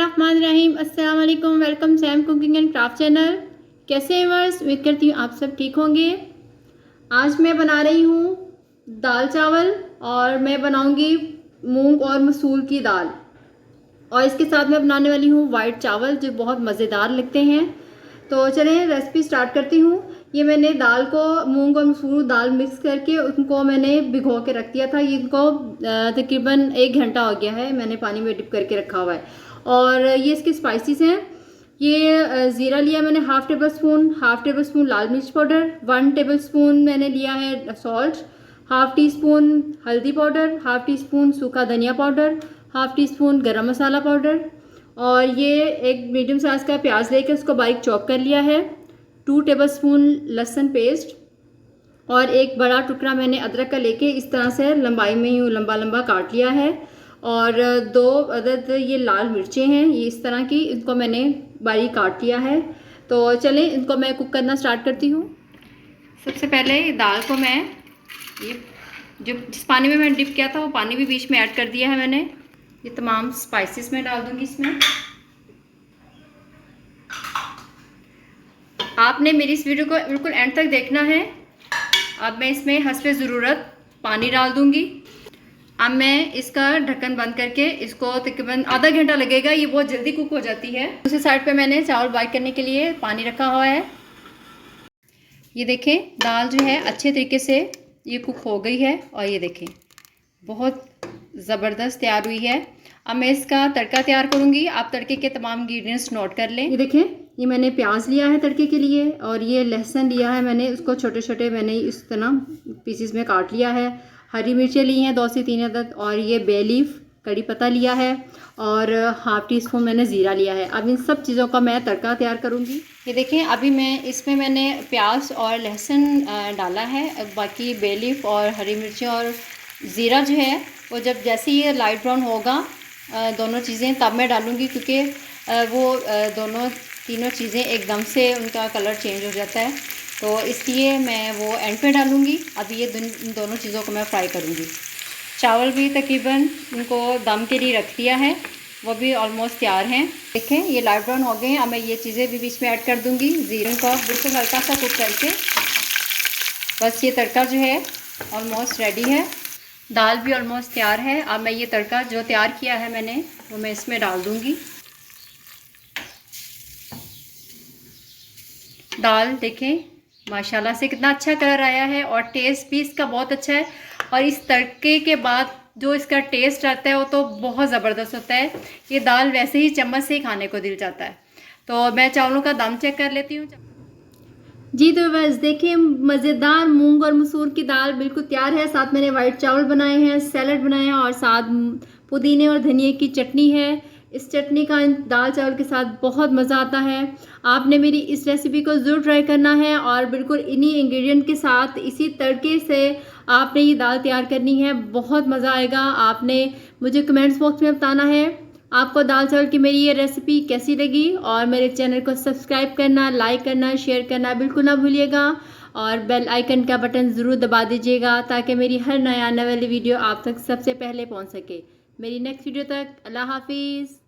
बिस्मिल्लाहिर्रहमानिर्रहीम। अस्सलाम वालेकुम। Welcome Sam cooking and craft channel. कैसे हैं व्यूअर्स? उम्मीद करती हूँ आप सब ठीक होंगे। आज मैं बना रही हूँ दाल चावल और मैं बनाऊँगी मूंग और मसूर की दाल, और इसके साथ मैं बनाने वाली हूँ वाइट चावल जो बहुत मज़ेदार लगते हैं। तो चलें रेसिपी स्टार्ट करती हूँ। ये मैंने दाल को मूंग और मसूर दाल मिक्स करके उनको मैंने भिगो के रख दिया था। इनको तकरीबन 1 घंटा हो गया है, मैंने पानी में डिप करके रखा हुआ है। और ये इसके स्पाइसेस हैं। ये ज़ीरा लिया मैंने हाफ़ टेबल स्पून लाल मिर्च पाउडर, 1 टेबल स्पून मैंने लिया है सॉल्ट, हाफ़ टी स्पून हल्दी पाउडर, हाफ़ टी स्पून सूखा धनिया पाउडर, हाफ़ टी स्पून गरम मसाला पाउडर। और ये एक मीडियम साइज़ का प्याज लेके उसको बारीक चॉप कर लिया है, 2 टेबलस्पून लहसुन पेस्ट, और एक बड़ा टुकड़ा मैंने अदरक का लेके इस तरह से लंबाई में यूँ लंबा लंबा काट लिया है। और 2 अदद ये लाल मिर्चें हैं, ये इस तरह की, इनको मैंने बारीक काट लिया है। तो चलें इनको मैं कुक करना स्टार्ट करती हूँ। सबसे पहले दाल को मैं ये जो जिस पानी में मैंने डिप किया था वो पानी भी बीच में ऐड कर दिया है मैंने। ये तमाम स्पाइसेस मैं डाल दूंगी इसमें। आपने मेरी इस वीडियो को बिल्कुल एंड तक देखना है। अब मैं इसमें हस्बे ज़रूरत पानी डाल दूंगी। अब मैं इसका ढक्कन बंद करके इसको तकरीबन आधा घंटा लगेगा, ये बहुत जल्दी कुक हो जाती है। दूसरी साइड पे मैंने चावल बॉयल करने के लिए पानी रखा हुआ है। ये देखें दाल जो है अच्छे तरीके से ये कुक हो गई है, और ये देखें बहुत ज़बरदस्त तैयार हुई है। अब मैं इसका तड़का तैयार करूँगी। आप तड़के के तमाम इंग्रेडिएंट्स नोट कर लें। ये देखें ये मैंने प्याज लिया है तड़के के लिए, और ये लहसुन लिया है मैंने, उसको छोटे छोटे मैंने इस तरह पीसेस में काट लिया है। हरी मिर्चें ली हैं 2 से 3 अदद, और ये बे लीफ कड़ी पत्ता लिया है, और हाफ़ टी स्पून मैंने ज़ीरा लिया है। अब इन सब चीज़ों का मैं तड़का तैयार करूँगी। ये देखें अभी मैं इसमें मैंने प्याज और लहसुन डाला है, बाकी बे लीफ और हरी मिर्चें और ज़ीरा जो है वो जब जैसे ये लाइट ब्राउन होगा दोनों चीज़ें तब मैं डालूँगी, क्योंकि वो तीनों चीज़ें एकदम से उनका कलर चेंज हो जाता है, तो इसलिए मैं वो एंड पे डालूँगी। अभी ये दोनों चीज़ों को मैं फ्राई करूँगी। चावल भी तकरीबन इनको दम के लिए रख दिया है, वो भी ऑलमोस्ट तैयार हैं। देखें ये लाइट ब्राउन हो गए हैं। अब मैं ये चीज़ें भी बीच में ऐड कर दूँगी। ज़ीरे को बिल्कुल हल्का सा कुक करके बस ये तड़का जो है ऑलमोस्ट रेडी है। दाल भी ऑलमोस्ट तैयार है। अब मैं ये तड़का जो तैयार किया है मैंने वो मैं इसमें डाल दूँगी। दाल देखें माशाल्लाह से कितना अच्छा कलर आया है, और टेस्ट भी इसका बहुत अच्छा है। और इस तड़के के बाद जो इसका टेस्ट आता है वो तो बहुत ज़बरदस्त होता है। ये दाल वैसे ही चम्मच से ही खाने को दिल जाता है। तो मैं चावलों का दम चेक कर लेती हूँ। जी तो बस देखिए मज़ेदार मूंग और मसूर की दाल बिल्कुल तैयार है। साथ मैंने वाइट चावल बनाए हैं, सैलड बनाए हैं, और साथ पुदीने और धनिए की चटनी है। इस चटनी का दाल चावल के साथ बहुत मज़ा आता है। आपने मेरी इस रेसिपी को ज़रूर ट्राई करना है, और बिल्कुल इन्हीं इंग्रेडिएंट के साथ इसी तड़के से आपने ये दाल तैयार करनी है। बहुत मज़ा आएगा। आपने मुझे कमेंट्स बॉक्स में बताना है आपको दाल चावल की मेरी ये रेसिपी कैसी लगी, और मेरे चैनल को सब्सक्राइब करना, लाइक करना, शेयर करना बिल्कुल ना भूलिएगा, और बेल आइकन का बटन ज़रूर दबा दीजिएगा ताकि मेरी हर नया आने वाली वीडियो आप तक सबसे पहले पहुंच सके। मेरी नेक्स्ट वीडियो तक अल्लाह हाफिज़।